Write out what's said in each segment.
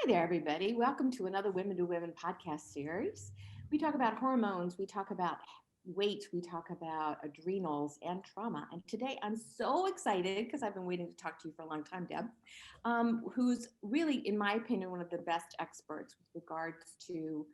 there, everybody. Welcome to another Women to Women podcast series. We talk about hormones, we talk about weight, we talk about adrenals and trauma. And today I'm so excited because I've been waiting to talk to you for a long time, Deb, who's really, in my opinion, one of the best experts with regards to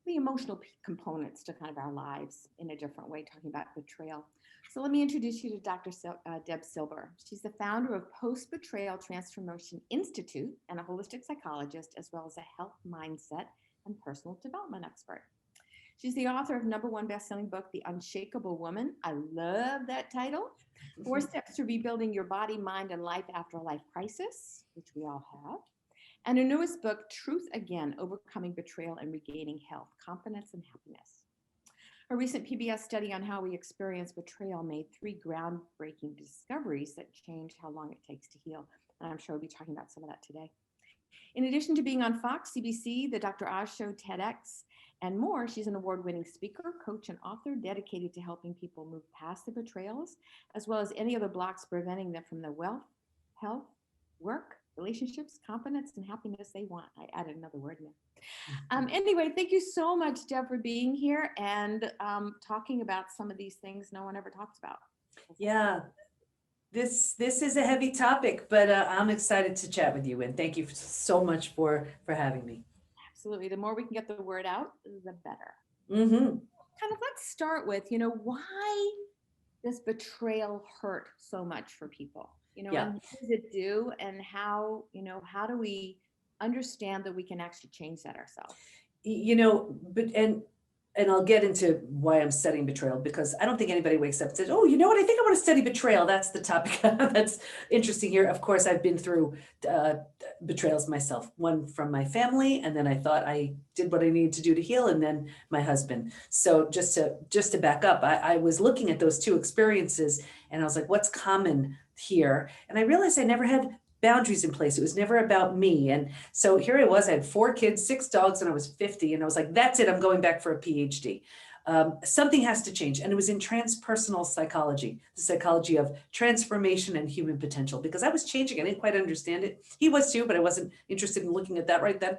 the emotional components to kind of our lives in a different way, talking about betrayal. So let me introduce you to Dr. Debi Silber. She's the founder of Post-Betrayal Transformation Institute and a holistic psychologist, as well as a health mindset and personal development expert. She's the author of #1 best-selling book, The Unshakable Woman. I love that title. 4 Steps to Rebuilding Your Body, Mind, and Life After a Life Crisis, which we all have. And her newest book, Truth Again, Overcoming Betrayal and Regaining Health, Confidence, and Happiness. Her recent PBS study on how we experience betrayal made 3 groundbreaking discoveries that changed how long it takes to heal. And I'm sure we'll be talking about some of that today. In addition to being on Fox, CBC, the Dr. Oz Show, TEDx, and more, she's an award-winning speaker, coach, and author dedicated to helping people move past the betrayals, as well as any other blocks preventing them from the wealth, health, work, relationships, confidence, and happiness they want. I added another word in there. Anyway, thank you so much, Deb, for being here and talking about some of these things no one ever talks about. Yeah, this is a heavy topic, but I'm excited to chat with you, and thank you so much for having me. Absolutely. The more we can get the word out, the better. Mm-hmm. Kind of let's start with, why does betrayal hurt so much for people? And what does it do, and how do we understand that we can actually change that ourselves? And I'll get into why I'm studying betrayal, because I don't think anybody wakes up and says, oh, you know what, I think I want to study betrayal. That's the topic that's interesting here. Of course, I've been through betrayals myself, one from my family, and then I thought I did what I needed to do to heal, and then my husband. So just to back up, I was looking at those 2 experiences, and I was like, what's common here? And I realized I never had boundaries in place. It was never about me. And so here I was, I had 4 kids, 6 dogs, and I was 50. And I was like, that's it, I'm going back for a PhD. Something has to change. And it was in transpersonal psychology, the psychology of transformation and human potential, because I was changing. I didn't quite understand it. He was too, but I wasn't interested in looking at that right then.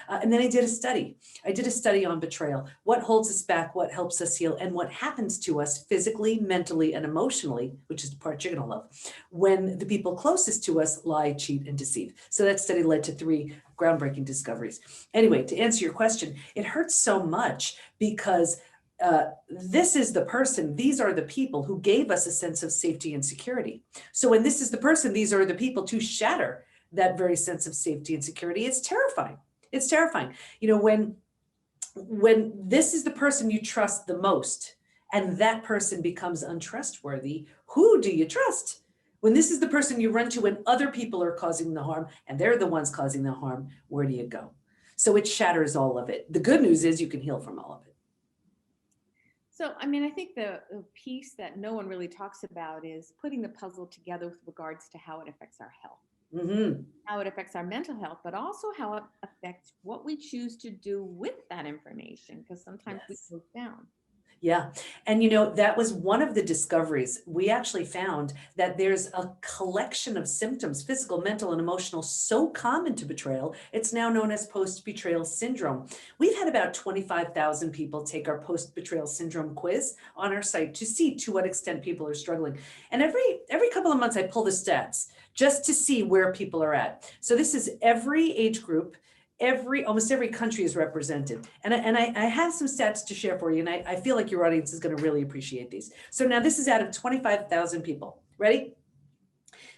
And then I did a study. I did a study on betrayal, what holds us back, what helps us heal, and what happens to us physically, mentally, and emotionally, which is the part you're going to love, when the people closest to us lie, cheat, and deceive. So that study led to 3 groundbreaking discoveries. Anyway, to answer your question, it hurts so much because this is the person, these are the people who gave us a sense of safety and security. So when this is the person, these are the people to shatter that very sense of safety and security. It's terrifying. It's terrifying. When this is the person you trust the most and that person becomes untrustworthy, who do you trust? When this is the person you run to when other people are causing the harm and they're the ones causing the harm, where do you go? So it shatters all of it. The good news is you can heal from all of it. So, I think the piece that no one really talks about is putting the puzzle together with regards to how it affects our health. Mm-hmm. How it affects our mental health, but also how it affects what we choose to do with that information, because sometimes we move down. Yeah. And that was one of the discoveries. We actually found that there's a collection of symptoms, physical, mental, and emotional, so common to betrayal. It's now known as post-betrayal syndrome. We've had about 25,000 people take our post-betrayal syndrome quiz on our site to see to what extent people are struggling. And every couple of months, I pull the stats just to see where people are at. So this is every age group. Almost every country is represented. And I have some stats to share for you, and I feel like your audience is going to really appreciate these. So now this is out of 25,000 people. Ready?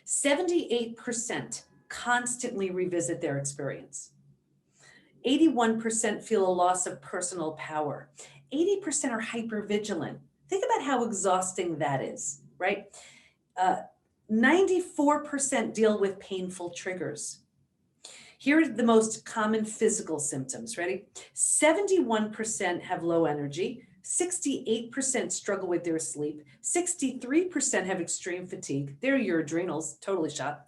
78% constantly revisit their experience. 81% feel a loss of personal power. 80% are hypervigilant. Think about how exhausting that is, right? 94% deal with painful triggers. Here are the most common physical symptoms. Ready? 71% have low energy. 68% struggle with their sleep. 63% have extreme fatigue. They're your adrenals, totally shot.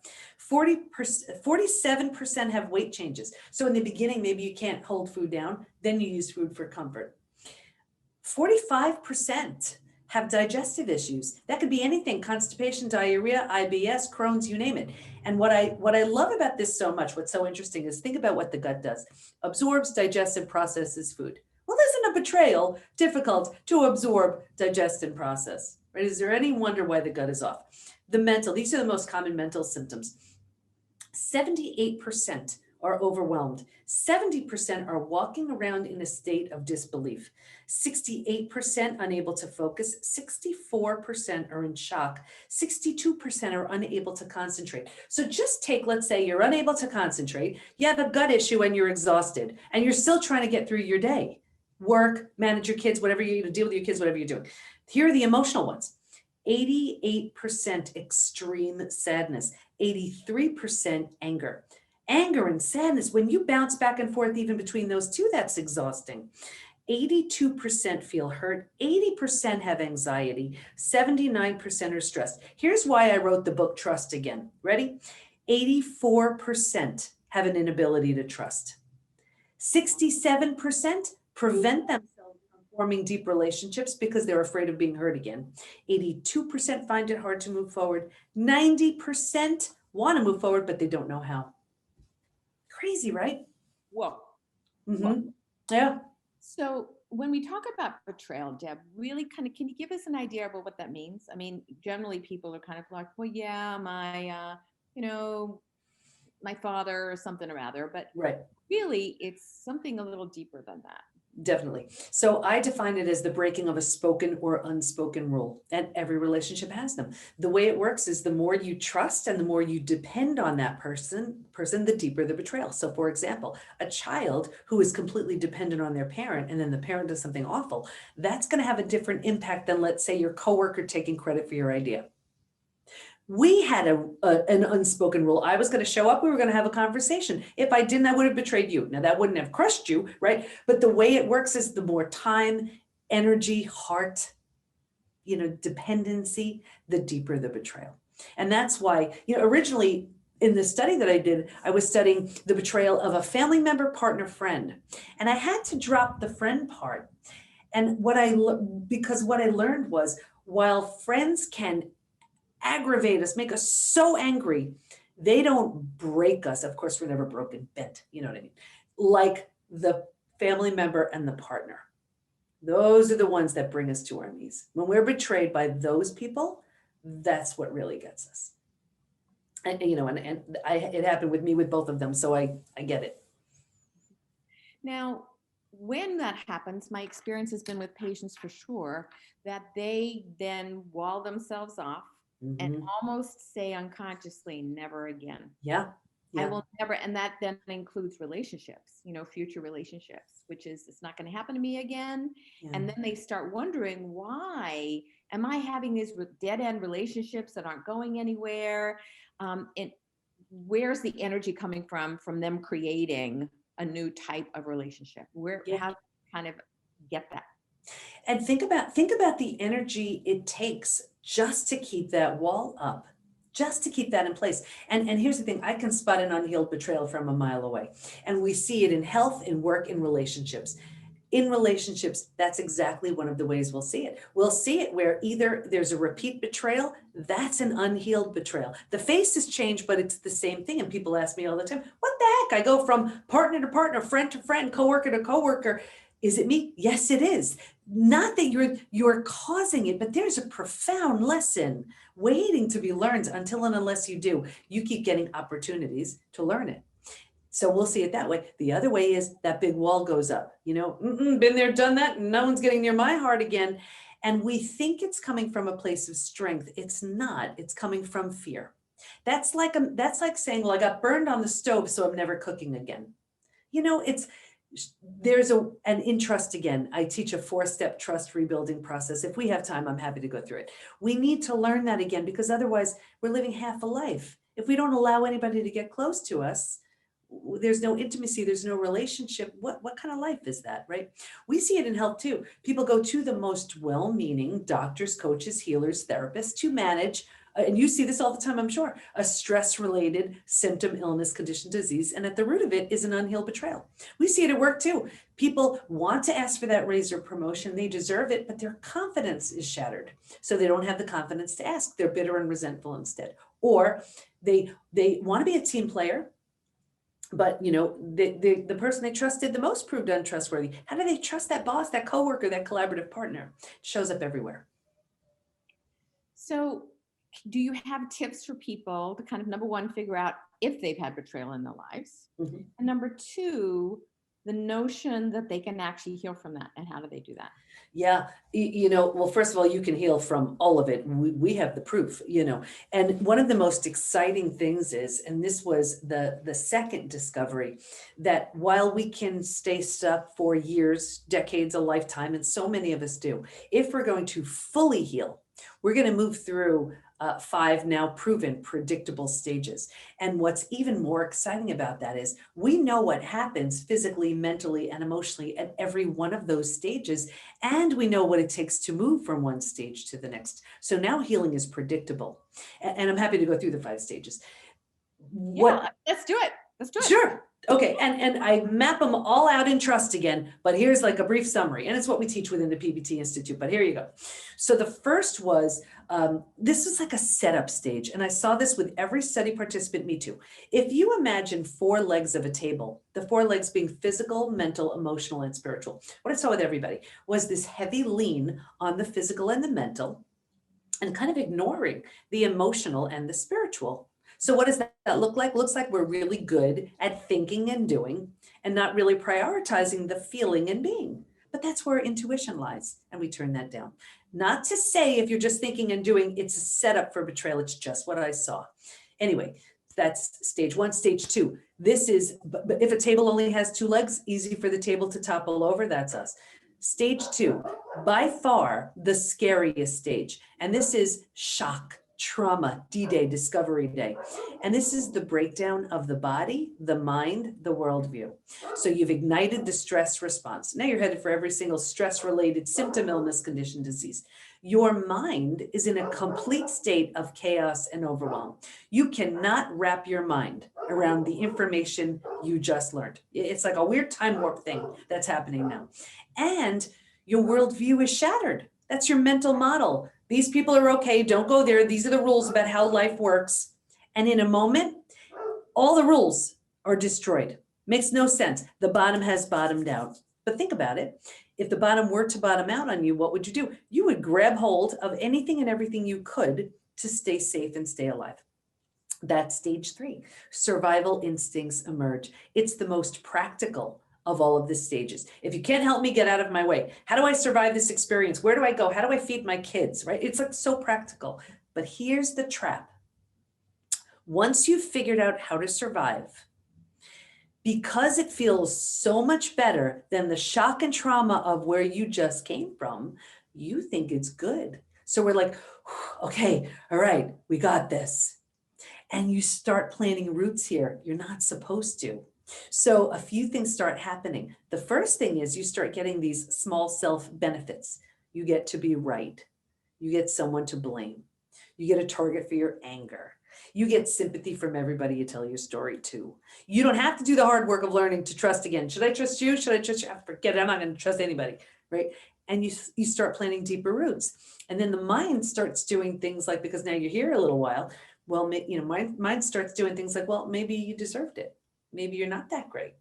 47% have weight changes. So in the beginning, maybe you can't hold food down. Then you use food for comfort. 45% have digestive issues. That could be anything: constipation, diarrhea, IBS, Crohn's, you name it. And what I love about this so much, what's so interesting, is think about what the gut does. Absorbs, digests, and processes food. Well, isn't a betrayal difficult to absorb, digest, and process? Right? Is there any wonder why the gut is off? The mental, these are the most common mental symptoms. 78% are overwhelmed. 70% are walking around in a state of disbelief. 68% unable to focus. 64% are in shock. 62% are unable to concentrate. So just take, let's say you're unable to concentrate, you have a gut issue and you're exhausted, and you're still trying to get through your day. Work, manage your kids, whatever you deal with your kids, whatever you're doing. Here are the emotional ones. 88% extreme sadness, 83% anger. Anger and sadness, when you bounce back and forth even between those two, that's exhausting. 82% feel hurt, 80% have anxiety, 79% are stressed. Here's why I wrote the book Trust Again. Ready? 84% have an inability to trust. 67% prevent themselves from forming deep relationships because they're afraid of being hurt again. 82% find it hard to move forward. 90% want to move forward, but they don't know how. Crazy, right? Whoa. Mm-hmm. Yeah. So when we talk about betrayal, Deb, really kind of, can you give us an idea about what that means? I mean, generally people are kind of like, well, yeah, my father or something or other, but Right. really it's something a little deeper than that. Definitely. So I define it as the breaking of a spoken or unspoken rule, and every relationship has them. The way it works is the more you trust and the more you depend on that person, the deeper the betrayal. So for example, a child who is completely dependent on their parent and then the parent does something awful, that's going to have a different impact than, let's say, your coworker taking credit for your idea. We had an unspoken rule. I was going to show up. We were going to have a conversation. If I didn't, I would have betrayed you. Now that wouldn't have crushed you, right? But the way it works is the more time, energy, heart, dependency, the deeper the betrayal. And that's why, originally in the study that I did, I was studying the betrayal of a family member, partner, friend. And I had to drop the friend part. And because what I learned was, while friends can aggravate us, make us so angry, they don't break us. Of course, we're never broken, bent, you know what I mean? Like the family member and the partner. Those are the ones that bring us to our knees. When we're betrayed by those people, that's what really gets us. And it happened with me with both of them, so I get it. Now, when that happens, my experience has been with patients for sure, that they then wall themselves off. Mm-hmm. And almost say unconsciously, never again. Yeah. I will never. And that then includes relationships, future relationships, which is, it's not going to happen to me again. Yeah. And then they start wondering, why am I having these dead end relationships that aren't going anywhere? And where's the energy coming from them creating a new type of relationship? How to kind of get that? And think about the energy it takes just to keep that wall up, just to keep that in place. And here's the thing, I can spot an unhealed betrayal from a mile away. And we see it in health, in work, in relationships. In relationships, that's exactly one of the ways we'll see it. We'll see it where either there's a repeat betrayal, that's an unhealed betrayal. The face has changed, but it's the same thing. And people ask me all the time, what the heck? I go from partner to partner, friend to friend, coworker to coworker. Is it me? Yes, it is. Not that you're causing it, but there's a profound lesson waiting to be learned. Until and unless you do, you keep getting opportunities to learn it. So we'll see it that way. The other way is that big wall goes up, been there, done that. No one's getting near my heart again. And we think it's coming from a place of strength. It's not. It's coming from fear. That's like saying, well, I got burned on the stove, so I'm never cooking again. There's an in trust again. I teach a 4-step trust rebuilding process. If we have time, I'm happy to go through it. We need to learn that again, because otherwise we're living half a life. If we don't allow anybody to get close to us, there's no intimacy, there's no relationship. What kind of life is that, right? We see it in health too. People go to the most well-meaning doctors, coaches, healers, therapists to manage and you see this all the time, I'm sure, a stress-related symptom, illness, condition, disease, and at the root of it is an unhealed betrayal. We see it at work too. People want to ask for that raise or promotion. They deserve it, but their confidence is shattered. So they don't have the confidence to ask. They're bitter and resentful instead. Or they want to be a team player, but the person they trusted the most proved untrustworthy. How do they trust that boss, that coworker, that collaborative partner? It shows up everywhere. So do you have tips for people to kind of, number one, figure out if they've had betrayal in their lives? Mm-hmm. And number two, the notion that they can actually heal from that, and how do they do that? Yeah, well, first of all, you can heal from all of it. We have the proof, and one of the most exciting things is, and this was the second discovery, that while we can stay stuck for years, decades, a lifetime, and so many of us do, if we're going to fully heal, we're going to move through 5 now proven predictable stages. And what's even more exciting about that is we know what happens physically, mentally, and emotionally at every one of those stages. And we know what it takes to move from one stage to the next. So now healing is predictable. And I'm happy to go through the 5 stages. Yeah, let's do it. Let's do it. Sure. Okay, and I map them all out in trust again, but here's like a brief summary, and it's what we teach within the PBT Institute, but here you go. So the first was, this was like a setup stage, and I saw this with every study participant, me too. If you imagine 4 legs of a table, the 4 legs being physical, mental, emotional, and spiritual, what I saw with everybody was this heavy lean on the physical and the mental, and kind of ignoring the emotional and the spiritual. So what does that look like? Looks like we're really good at thinking and doing and not really prioritizing the feeling and being. But that's where intuition lies, and we turn that down. Not to say if you're just thinking and doing, it's a setup for betrayal. It's just what I saw. Anyway, that's stage 1. Stage 2, this is, but if a table only has 2 legs, easy for the table to topple over, that's us. Stage 2, by far the scariest stage. And this is shock, trauma, D-Day, Discovery Day. And this is the breakdown of the body, the mind, the worldview. So you've ignited the stress response. Now you're headed for every single stress-related symptom, illness, condition, disease. Your mind is in a complete state of chaos and overwhelm. You cannot wrap your mind around the information you just learned. It's like a weird time warp thing that's happening now. And your worldview is shattered. That's your mental model. These people are okay, don't go there. These are the rules about how life works. And in a moment, all the rules are destroyed. Makes no sense. The bottom has bottomed out. But think about it. If the bottom were to bottom out on you, what would you do? You would grab hold of anything and everything you could to stay safe and stay alive. That's stage 3. Survival instincts emerge. It's the most practical of all of the stages. If you can't help me, get out of my way. How do I survive this experience? Where do I go? How do I feed my kids, right? It's like so practical. But here's the trap. Once you've figured out how to survive, because it feels so much better than the shock and trauma of where you just came from, you think it's good. So we're like, okay, all right, we got this. And you start planting roots here. You're not supposed to. So a few things start happening. The first thing is you start getting these small self benefits. You get to be right. You get someone to blame. You get a target for your anger. You get sympathy from everybody you tell your story to. You don't have to do the hard work of learning to trust again. Should I trust you? Should I trust you? Forget it. I'm not going to trust anybody, right? And you start planting deeper roots. And then the mind starts doing things like, because now you're here a little while, well, mind starts doing things like, well, maybe you deserved it. Maybe you're not that great.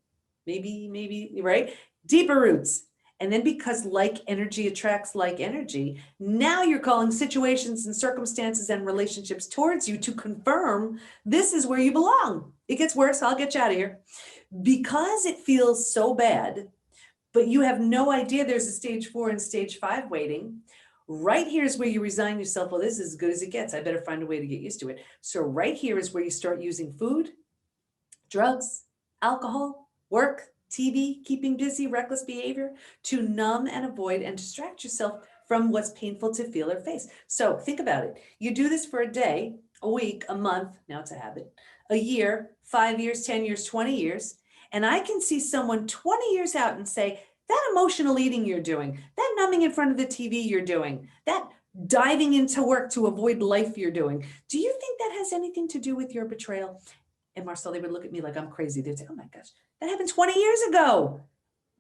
Maybe, right? Deeper roots. And then because like energy attracts like energy, now you're calling situations and circumstances and relationships towards you to confirm this is where you belong. It gets worse. I'll get you out of here. Because it feels so bad, but you have no idea there's a stage 4 and stage 5 waiting. Right here is where you resign yourself. Well, this is as good as it gets. I better find a way to get used to it. So right here is where you start using food, drugs, alcohol, work, TV, keeping busy, reckless behavior to numb and avoid and distract yourself from what's painful to feel or face. So think about it. You do this for a day, a week, a month, now it's a habit, a year, 5 years, 10 years, 20 years. And I can see someone 20 years out and say, that emotional eating you're doing, that numbing in front of the TV you're doing, that diving into work to avoid life you're doing. Do you think that has anything to do with your betrayal? And Marcelle, they would look at me like I'm crazy. They'd say, oh my gosh, that happened 20 years ago.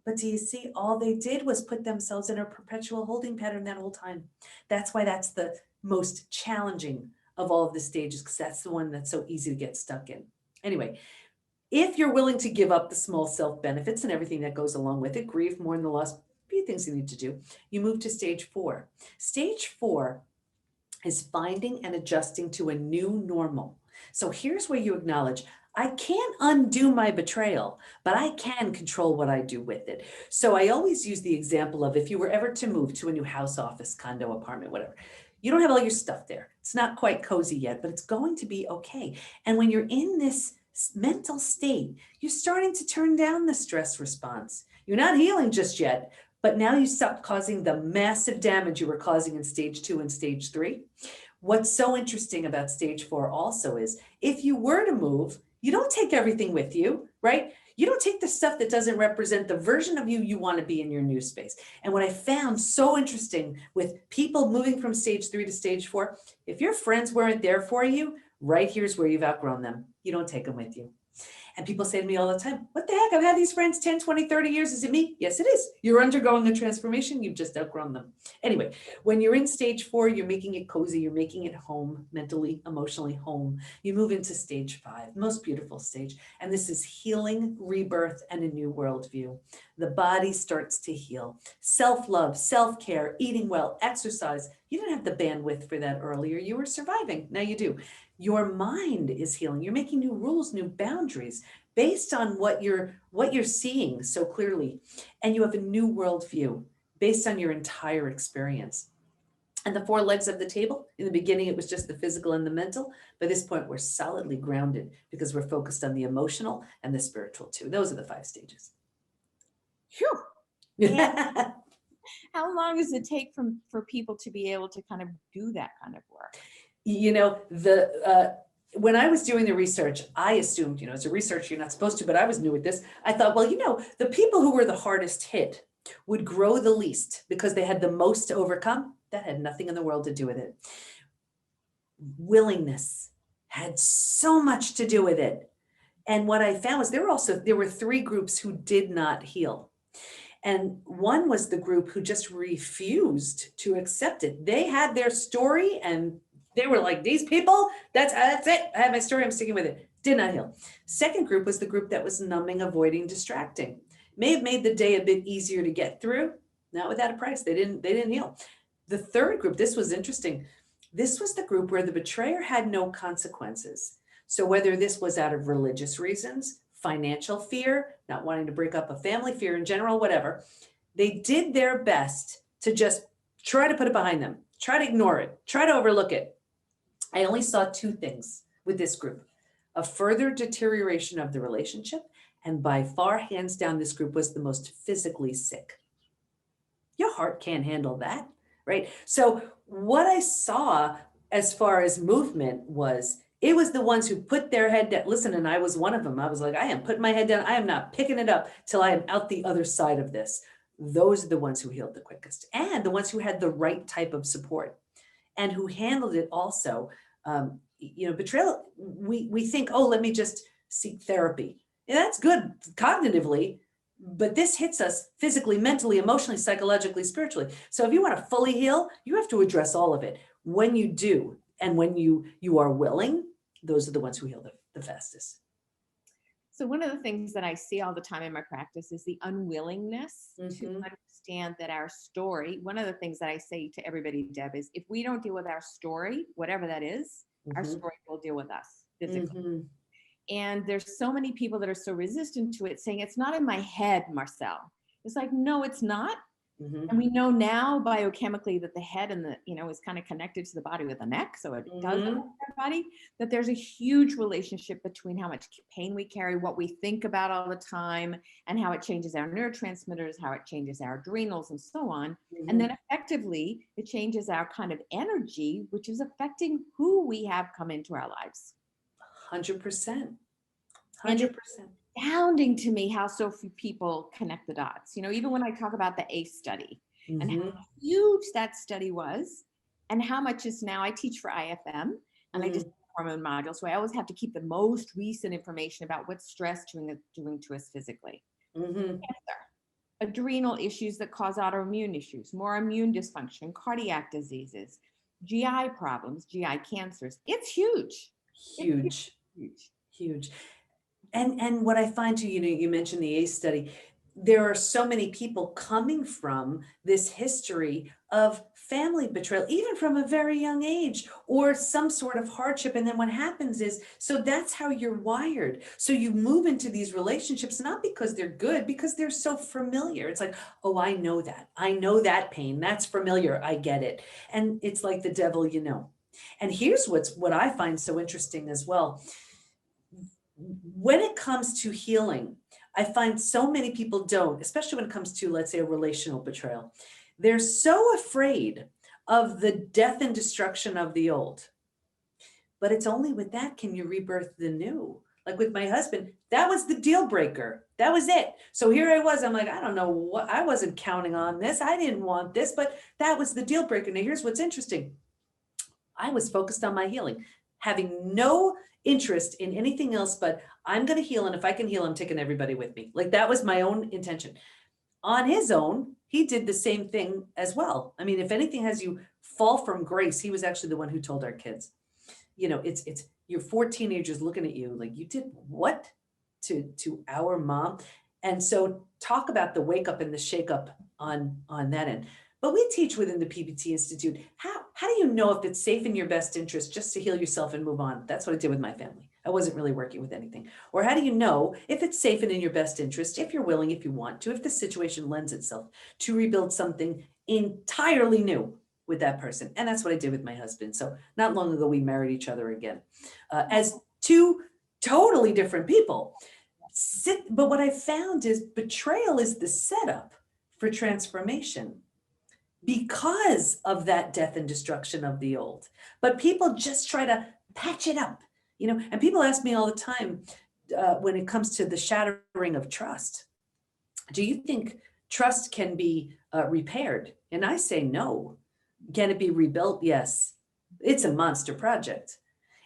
But do you see, all they did was put themselves in a perpetual holding pattern that whole time. That's why that's the most challenging of all of the stages, because that's the one that's so easy to get stuck in. Anyway, if you're willing to give up the small self benefits and everything that goes along with it, grief, mourn the loss, few things you need to do, you move to stage 4. Stage 4 is finding and adjusting to a new normal. So here's where you acknowledge, I can't undo my betrayal, but I can control what I do with it. So I always use the example of, if you were ever to move to a new house, office, condo, apartment, whatever, you don't have all your stuff there. It's not quite cozy yet, but it's going to be okay. And when you're in this mental state, you're starting to turn down the stress response. You're not healing just yet, but now you stop causing the massive damage you were causing in stage 2 and stage 3. What's so interesting about stage 4 also is, if you were to move, you don't take everything with you, right? You don't take the stuff that doesn't represent the version of you you want to be in your new space. And what I found so interesting with people moving from stage 3 to stage 4, if your friends weren't there for you, right here's where you've outgrown them. You don't take them with you. And people say to me all the time, what the heck? I've had these friends 10, 20, 30 years. Is it me? Yes, it is. You're undergoing a transformation. You've just outgrown them. Anyway, when you're in stage 4, you're making it cozy. You're making it home, mentally, emotionally home. You move into stage 5, most beautiful stage. And this is healing, rebirth, and a new worldview. The body starts to heal. Self-love, self-care, eating well, exercise. You didn't have the bandwidth for that earlier. You were surviving. Now you do. Your mind is healing. You're making new rules, new boundaries based on what you're seeing so clearly. And you have a new worldview based on your entire experience. And the 4 legs of the table, in the beginning, it was just the physical and the mental. By this point, we're solidly grounded because we're focused on the emotional and the spiritual too. Those are the 5 stages. Phew. And how long does it take for people to be able to kind of do that kind of work? You know, when I was doing the research, I assumed, as a researcher, you're not supposed to, but I was new at this. I thought, well, the people who were the hardest hit would grow the least because they had the most to overcome. That had nothing in the world to do with it. Willingness had so much to do with it. And what I found was there were 3 groups who did not heal. And one was the group who just refused to accept it. They had their story and they were like, these people, that's it. I have my story, I'm sticking with it. Did not heal. Second group was the group that was numbing, avoiding, distracting. May have made the day a bit easier to get through, not without a price. They didn't heal. The third group, this was interesting. This was the group where the betrayer had no consequences. So whether this was out of religious reasons, financial fear, not wanting to break up a family, fear in general, whatever, they did their best to just try to put it behind them, try to ignore it, try to overlook it. I only saw 2 things with this group: a further deterioration of the relationship, and by far, hands down, this group was the most physically sick. Your heart can't handle that, right? So what I saw as far as movement was, it was the ones who put their head down. Listen, and I was one of them. I was like, I am putting my head down. I am not picking it up till I am out the other side of this. Those are the ones who healed the quickest, and the ones who had the right type of support and who handled it also. Betrayal, we think, oh, let me just seek therapy. And that's good cognitively, but this hits us physically, mentally, emotionally, psychologically, spiritually. So if you want to fully heal, you have to address all of it. When you do, and when you are willing, those are the ones who heal the fastest. So one of the things that I see all the time in my practice is the unwillingness to understand that our story, one of the things that I say to everybody, Deb, is if we don't deal with our story, whatever that is, our story will deal with us physically. And there's so many people that are so resistant to it, saying it's not in my head, Marcelle. It's like, no, it's not. And we know now biochemically that the head and is kind of connected to the body with the neck. So it does affect our body, that there's a huge relationship between how much pain we carry, what we think about all the time, and how it changes our neurotransmitters, how it changes our adrenals and so on. And then effectively it changes our kind of energy, which is affecting who we have come into our lives. 100%. 100%. Astounding to me how so few people connect the dots. Even when I talk about the ACE study and how huge that study was, and how much is now, I teach for IFM and I just Mhm. hormone module. So I always have to keep the most recent information about what stress doing to us physically. Mhm. Cancer, adrenal issues that cause autoimmune issues, more immune dysfunction, cardiac diseases, GI problems, GI cancers. It's huge. It's Huge, huge. huge. And what I find too, you mentioned the ACE study. There are so many people coming from this history of family betrayal, even from a very young age, or some sort of hardship. And then what happens is, so that's how you're wired. So you move into these relationships, not because they're good, because they're so familiar. It's like, oh, I know that. I know that pain. That's familiar. I get it. And it's like the devil, you know. And here's what I find so interesting as well. When it comes to healing, I find so many people don't, especially when it comes to, let's say, a relational betrayal. They're so afraid of the death and destruction of the old. But it's only with that can you rebirth the new. Like with my husband, that was the deal breaker. That was it. So here I was. I'm like, I don't know what, I wasn't counting on this. I didn't want this, but that was the deal breaker. Now, here's what's interesting. I was focused on my healing, having no interest in anything else but I'm going to heal. And if I can heal, I'm taking everybody with me. Like that was my own intention. On his own, he did the same thing as well. I mean, if anything has you fall from grace, he was actually the one who told our kids, it's your 4 teenagers looking at you like you did what to our mom. And so talk about the wake up and the shake up on that end. But we teach within the PBT Institute, how do you know if it's safe in your best interest just to heal yourself and move on? That's what I did with my family. I wasn't really working with anything. Or how do you know if it's safe and in your best interest, if you're willing, if you want to, if the situation lends itself to rebuild something entirely new with that person? And that's what I did with my husband. So not long ago, we married each other again as two totally different people. But what I found is betrayal is the setup for transformation because of that death and destruction of the old. But people just try to patch it up, and people ask me all the time when it comes to the shattering of trust, do you think trust can be repaired? And I say no. Can it be rebuilt? Yes. It's a monster project.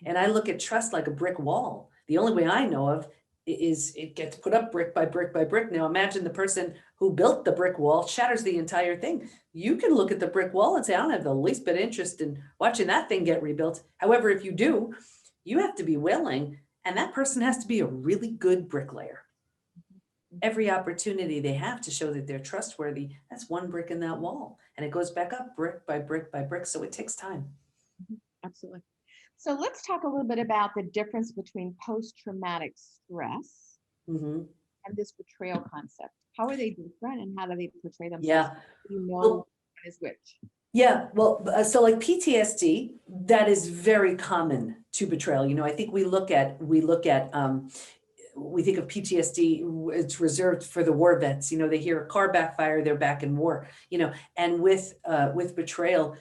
And I look at trust like a brick wall. The only way I know of is it gets put up brick by brick by brick. Now imagine the person who built the brick wall shatters the entire thing. You can look at the brick wall and say, I don't have the least bit of interest in watching that thing get rebuilt. However, if you do, you have to be willing, and that person has to be a really good bricklayer. Every opportunity they have to show that they're trustworthy, that's one brick in that wall. And it goes back up brick by brick by brick. So it takes time. Absolutely. So let's talk a little bit about the difference between post-traumatic stress Mm-hmm. and this betrayal concept. How are they different and how do they portray themselves? Yeah. You know Well, what is which. yeah. Well, so like PTSD, that is very common to betrayal. I think we think of PTSD, it's reserved for the war vets. They hear a car backfire, they're back in war, and with betrayal,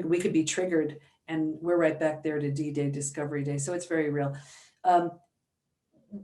we could be triggered and we're right back there to D-Day, Discovery Day. So it's very real.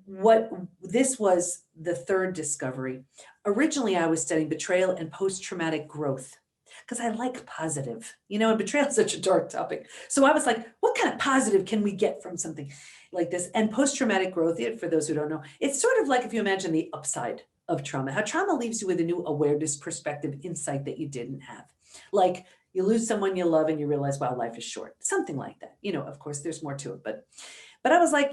What this was the third discovery. Originally, I was studying betrayal and post-traumatic growth because I like positive, and betrayal is such a dark topic. So I was like, what kind of positive can we get from something like this? And post-traumatic growth, for those who don't know, it's sort of like if you imagine the upside of trauma, how trauma leaves you with a new awareness, perspective, insight that you didn't have. Like you lose someone you love and you realize, wow, life is short, something like that. Of course, there's more to it, but I was like,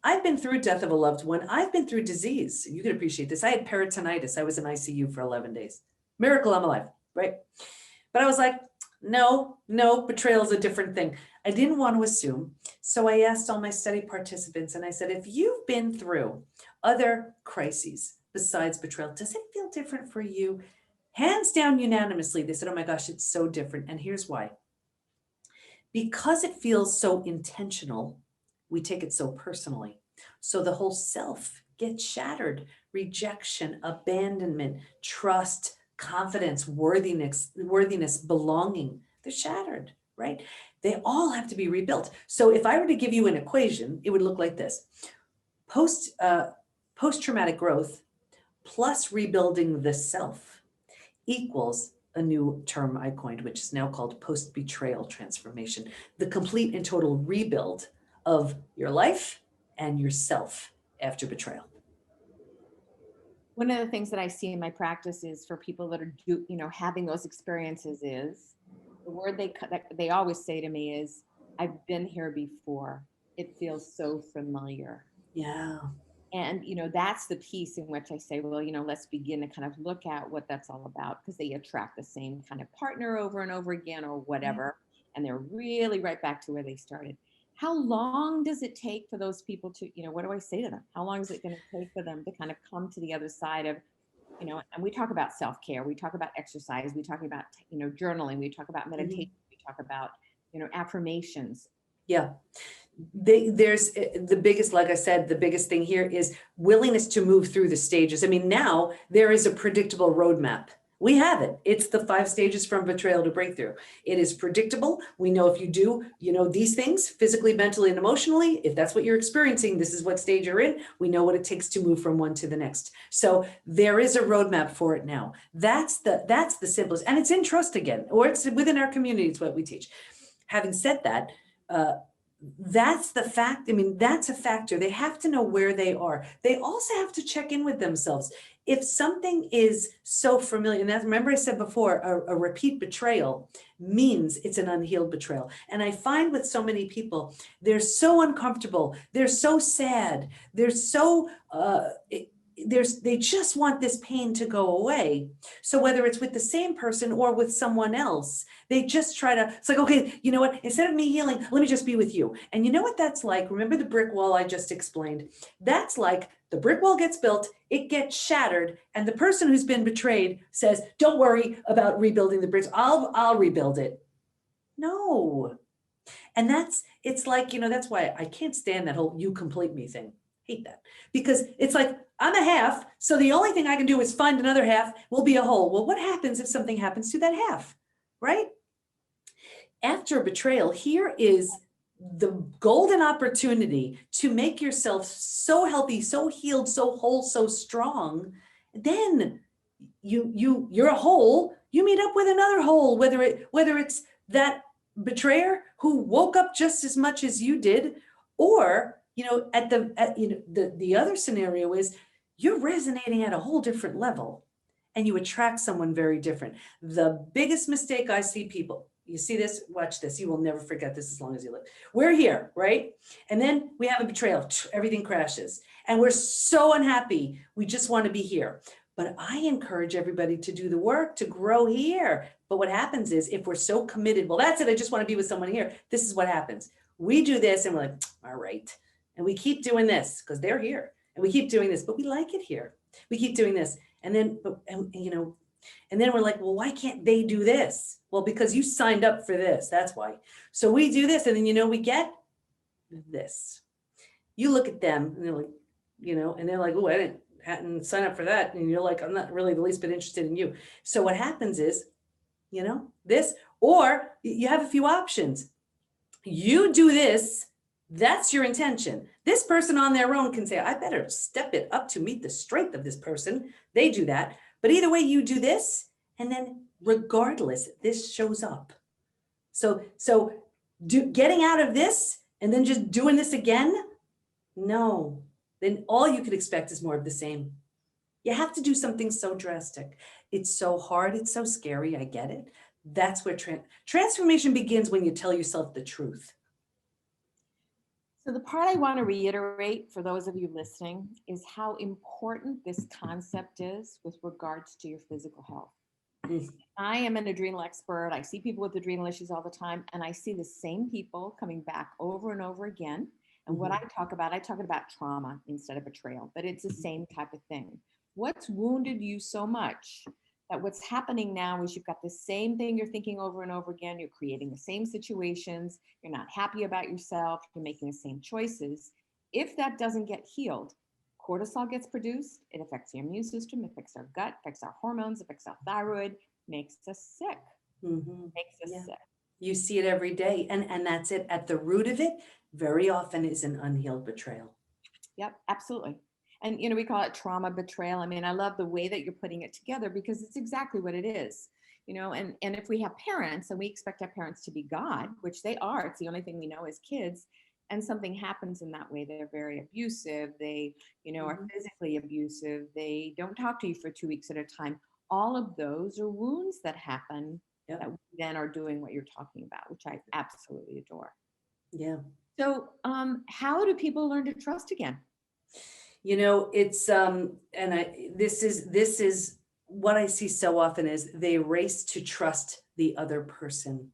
I've been through death of a loved one. I've been through disease. You can appreciate this. I had peritonitis. I was in ICU for 11 days. Miracle I'm alive, right? But I was like, no, betrayal is a different thing. I didn't want to assume. So I asked all my study participants and I said, if you've been through other crises besides betrayal, does it feel different for you? Hands down, unanimously, they said, oh my gosh, it's so different. And here's why. Because it feels so intentional, we take it so personally. So the whole self gets shattered. Rejection, abandonment, trust, confidence, worthiness, belonging, they're shattered, right? They all have to be rebuilt. So if I were to give you an equation, it would look like this. Post-traumatic growth plus rebuilding the self equals a new term I coined, which is now called post-betrayal transformation, the complete and total rebuild of your life and yourself after betrayal. One of the things that I see in my practice is for people that are having those experiences is the word that they always say to me is, I've been here before. It feels so familiar. Yeah. And, that's the piece in which I say, well, let's begin to kind of look at what that's all about, because they attract the same kind of partner over and over again or whatever. And they're really right back to where they started. How long does it take for those people to, what do I say to them? How long is it going to take for them to kind of come to the other side of, and we talk about self-care, we talk about exercise, we talk about, journaling, we talk about meditation, we talk about, affirmations. Yeah. There's the biggest, like I said, the biggest thing here is willingness to move through the stages. I mean, now there is a predictable roadmap. We have it. It's the 5 stages from betrayal to breakthrough. It is predictable. We know if you do, these things physically, mentally, and emotionally, if that's what you're experiencing, this is what stage you're in. We know what it takes to move from one to the next. So there is a roadmap for it now. That's the simplest, and it's in trust again, or it's within our community. It's what we teach. Having said that, that's the fact. I mean, that's a factor. They have to know where they are. They also have to check in with themselves. If something is so familiar, and that's, remember I said before, a repeat betrayal means it's an unhealed betrayal. And I find with so many people, they're so uncomfortable. They're so sad. They're so, they just want this pain to go away. So whether it's with the same person or with someone else, they just try to, it's like, okay, you know what, instead of me healing, let me just be with you. And you know what that's like? Remember the brick wall I just explained? That's like the brick wall gets built, it gets shattered, and the person who's been betrayed says, don't worry about rebuilding the bricks, I'll rebuild it. No. And it's like, that's why I can't stand that whole you complete me thing. Hate that. Because it's like, I'm a half, so the only thing I can do is find another half, will be a whole. Well, what happens if something happens to that half, right? After a betrayal, here is the golden opportunity to make yourself so healthy, so healed, so whole, so strong. Then you're a whole, you meet up with another whole, whether it's that betrayer who woke up just as much as you did, or the other scenario is you're resonating at a whole different level and you attract someone very different. The biggest mistake I see people, you see this, watch this, you will never forget this as long as you live. We're here, right? And then we have a betrayal, everything crashes and we're so unhappy. We just want to be here. But I encourage everybody to do the work to grow here. But what happens is if we're so committed, well, that's it, I just want to be with someone here. This is what happens. We do this and we're like, all right. And we keep doing this because they're here. And we keep doing this, but we like it here. We keep doing this. And then, and then we're like, well, why can't they do this? Well, because you signed up for this. That's why. So we do this. And then, we get this. You look at them and they're like, and they're like, oh, I hadn't sign up for that. And you're like, I'm not really the least bit interested in you. So what happens is, this, or you have a few options. You do this, that's your intention. This person on their own can say, I better step it up to meet the strength of this person. They do that. But either way, you do this, and then regardless, this shows up. So getting out of this and then just doing this again, no. Then all you could expect is more of the same. You have to do something so drastic. It's so hard. It's so scary. I get it. That's where transformation begins, when you tell yourself the truth. So the part I want to reiterate for those of you listening is how important this concept is with regards to your physical health. I am an adrenal expert. I see people with adrenal issues all the time, and I see the same people coming back over and over again. And what I talk about trauma instead of betrayal, but it's the same type of thing. What's wounded you so much that what's happening now is you've got the same thing you're thinking over and over again. You're creating the same situations. You're not happy about yourself. You're making the same choices. If that doesn't get healed, cortisol gets produced. It affects the immune system, affects our gut, affects our hormones, affects our thyroid, makes us sick. Makes us sick. You see it every day. And that's it. At the root of it, very often is an unhealed betrayal. Yep, absolutely. And, we call it trauma betrayal. I mean, I love the way that you're putting it together because it's exactly what it is. and if we have parents and we expect our parents to be God, which they are, it's the only thing we know as kids, and something happens in that way, they're very abusive, they, are physically abusive, they don't talk to you for 2 weeks at a time. All of those are wounds that happen that we then are doing what you're talking about, which I absolutely adore. Yeah. So how do people learn to trust again? It's this is what I see so often is they race to trust the other person.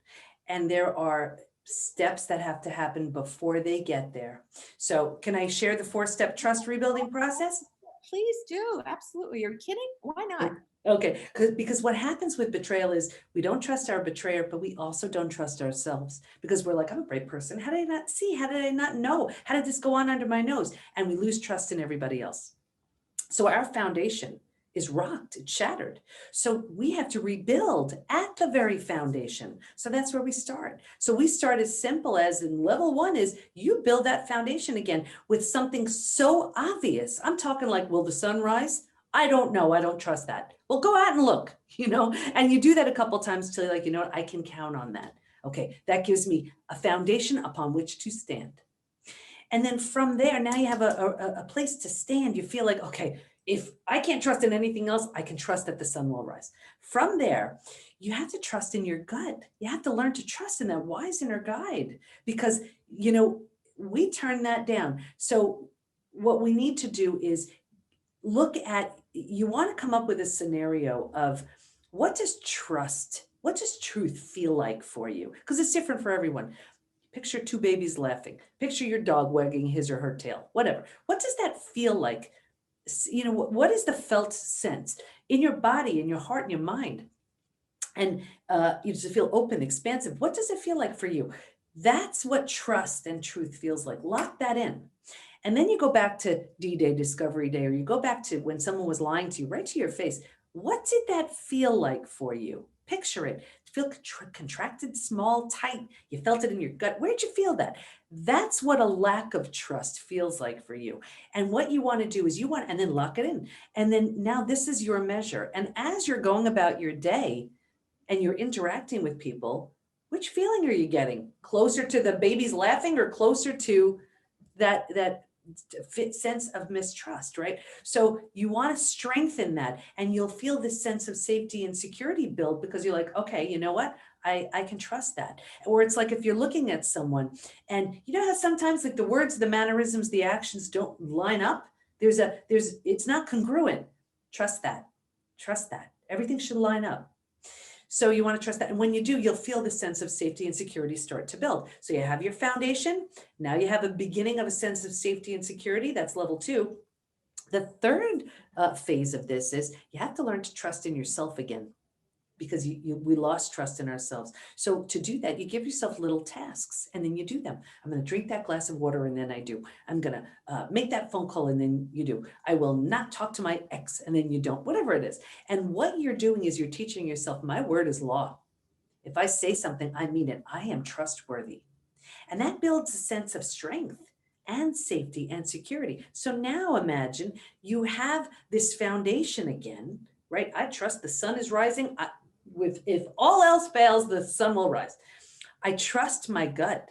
And there are steps that have to happen before they get there. So can I share the 4-step trust rebuilding process? Please do. Absolutely. You're kidding? Why not? Okay, because what happens with betrayal is we don't trust our betrayer, but we also don't trust ourselves because we're like, I'm a great person. How did I not see? How did I not know? How did this go on under my nose? And we lose trust in everybody else. So our foundation is rocked, it's shattered. So we have to rebuild at the very foundation. So that's where we start. So we start as simple as in level 1 is you build that foundation again with something so obvious. I'm talking like, will the sun rise? I don't know. I don't trust that. Well, go out and look, and you do that a couple of times till you're like, what, I can count on that. Okay, that gives me a foundation upon which to stand. And then from there, now you have a place to stand. You feel like, okay, if I can't trust in anything else, I can trust that the sun will rise. From there, you have to trust in your gut. You have to learn to trust in that wise inner guide because, we turn that down. So what we need to do is look at, you want to come up with a scenario of what does truth feel like for you? Because it's different for everyone. Picture 2 babies laughing. Picture your dog wagging his or her tail, whatever. What does that feel like? What is the felt sense in your body, in your heart, in your mind? And you just feel open, expansive. What does it feel like for you? That's what trust and truth feels like. Lock that in. And then you go back to D-Day, Discovery Day, or you go back to when someone was lying to you, right to your face. What did that feel like for you? Picture it. Feel contracted, small, tight. You felt it in your gut. Where'd you feel that? That's what a lack of trust feels like for you. And what you want to do is and then lock it in. And then now this is your measure. And as you're going about your day and you're interacting with people, which feeling are you getting? Closer to the babies laughing or closer to that sense of mistrust, right? So you want to strengthen that and you'll feel this sense of safety and security build because you're like, okay, you know what? I can trust that. Or it's like if you're looking at someone and you know how sometimes like the words, the mannerisms, the actions don't line up. It's not congruent. Trust that. Everything should line up. So you want to trust that. And when you do, you'll feel the sense of safety and security start to build. So you have your foundation. Now you have a beginning of a sense of safety and security. That's level 2. The third phase of this is you have to learn to trust in yourself again because we lost trust in ourselves. So to do that, you give yourself little tasks and then you do them. I'm going to drink that glass of water and then I do. I'm going to make that phone call and then you do. I will not talk to my ex and then you don't, whatever it is. And what you're doing is you're teaching yourself, my word is law. If I say something, I mean it. I am trustworthy. And that builds a sense of strength and safety and security. So now imagine you have this foundation again, right? I trust the sun is rising. If all else fails, the sun will rise. I trust my gut.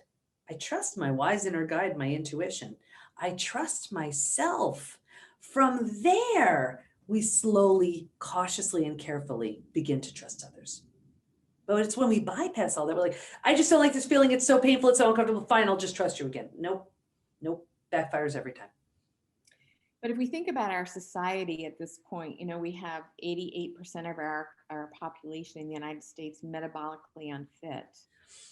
I trust my wise inner guide, my intuition. I trust myself. From there, we slowly, cautiously, and carefully begin to trust others. But it's when we bypass all that, we're like, I just don't like this feeling. It's so painful. It's so uncomfortable. Fine, I'll just trust you again. Nope. Backfires every time. But if we think about our society at this point, we have 88% of our population in the United States metabolically unfit,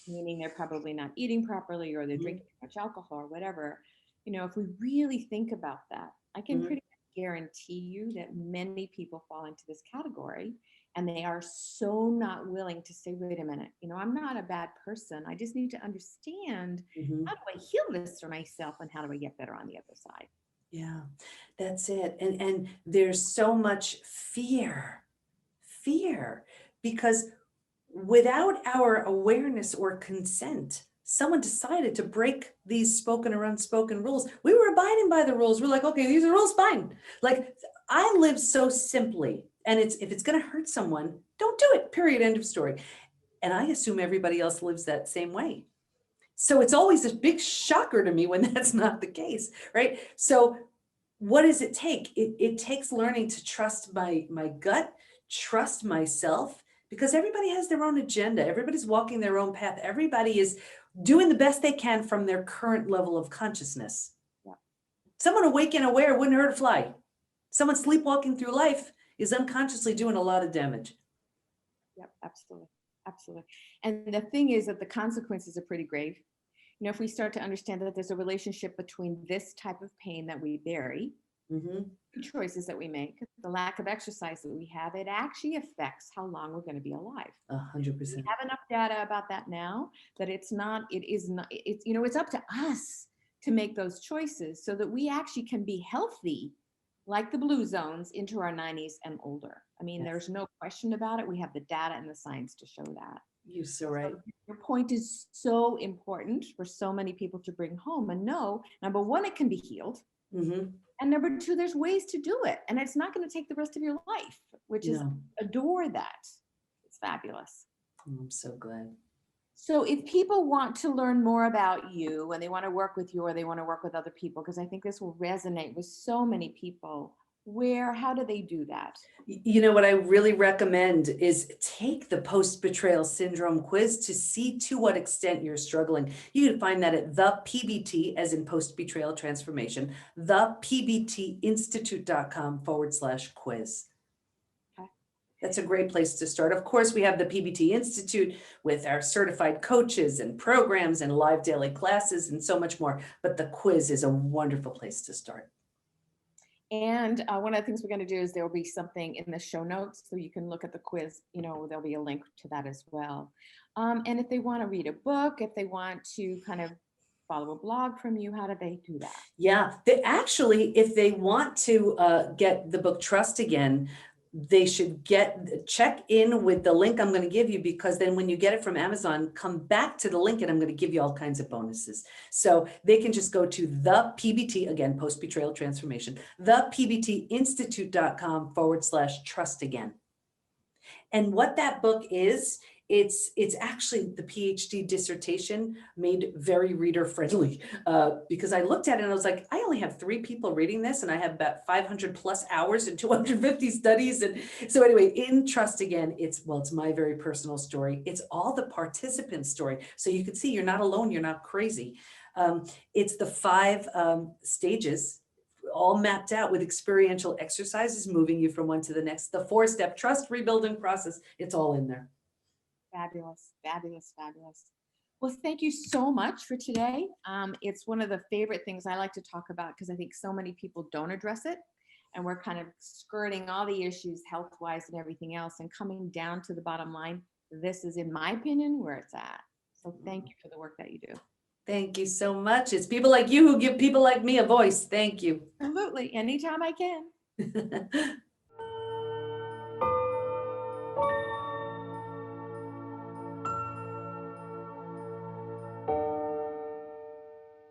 meaning they're probably not eating properly or they're drinking too much alcohol or whatever. If we really think about that, I can pretty much guarantee you that many people fall into this category and they are so not willing to say, wait a minute, I'm not a bad person. I just need to understand how do I heal this for myself and how do I get better on the other side? Yeah, that's it. And there's so much fear because without our awareness or consent, someone decided to break these spoken or unspoken rules. We were abiding by the rules. We're like, okay, these are rules, fine. Like I live so simply And if it's going to hurt someone, don't do it, period, end of story. And I assume everybody else lives that same way. So it's always a big shocker to me when that's not the case, right? So what does it take? It takes learning to trust my gut, trust myself, because everybody has their own agenda. Everybody's walking their own path. Everybody is doing the best they can from their current level of consciousness. Yeah. Someone awake and aware wouldn't hurt a fly. Someone sleepwalking through life is unconsciously doing a lot of damage. Yep, absolutely. Absolutely. And the thing is that the consequences are pretty grave. You know, if we start to understand that there's a relationship between this type of pain that we bury, choices that we make, the lack of exercise that we have, it actually affects how long we're going to be alive. 100%. We have enough data about that now that it's up to us to make those choices so that we actually can be healthy, like the blue zones, into our 90s and older. I mean, there's no question about it. We have the data and the science to show that. You're so right. So your point is so important for so many people to bring home and know, number one, it can be healed. And number two, there's ways to do it. And it's not going to take the rest of your life, which is, adore that. It's fabulous. I'm so glad. So if people want to learn more about you and they want to work with you or they want to work with other people, because I think this will resonate with so many people, how do they do that? You know, what I really recommend is take the post-betrayal syndrome quiz to see to what extent you're struggling. You can find that at the PBT, as in post-betrayal transformation, thepbtinstitute.com/quiz. Okay. That's a great place to start. Of course, we have the PBT Institute with our certified coaches and programs and live daily classes and so much more. But the quiz is a wonderful place to start. And one of the things we're going to do is there will be something in the show notes so you can look at the quiz. You know, there'll be a link to that as well. And if they want to read a book, if they want to kind of follow a blog from you, how do they do that? Yeah, they actually, if they want to get the book Trust Again, they should check in with the link I'm going to give you, because then when you get it from Amazon, come back to the link and I'm going to give you all kinds of bonuses. So they can just go to the PBT, again, post-betrayal transformation, thepbtinstitute.com/trust again. And what that book is, it's actually the PhD dissertation made very reader friendly, because I looked at it and I was like, I only have 3 people reading this and I have about 500 plus hours and 250 studies. And so anyway, in Trust Again, it's my very personal story. It's all the participants' story. So you can see you're not alone. You're not crazy. It's the 5 stages, all mapped out with experiential exercises, moving you from one to the next. The 4-step trust rebuilding process, it's all in there. Fabulous, fabulous, fabulous. Well, thank you so much for today. It's one of the favorite things I like to talk about because I think so many people don't address it. And we're kind of skirting all the issues health-wise and everything else and coming down to the bottom line. This is, in my opinion, where it's at. So thank you for the work that you do. Thank you so much. It's people like you who give people like me a voice. Thank you. Absolutely. Anytime I can.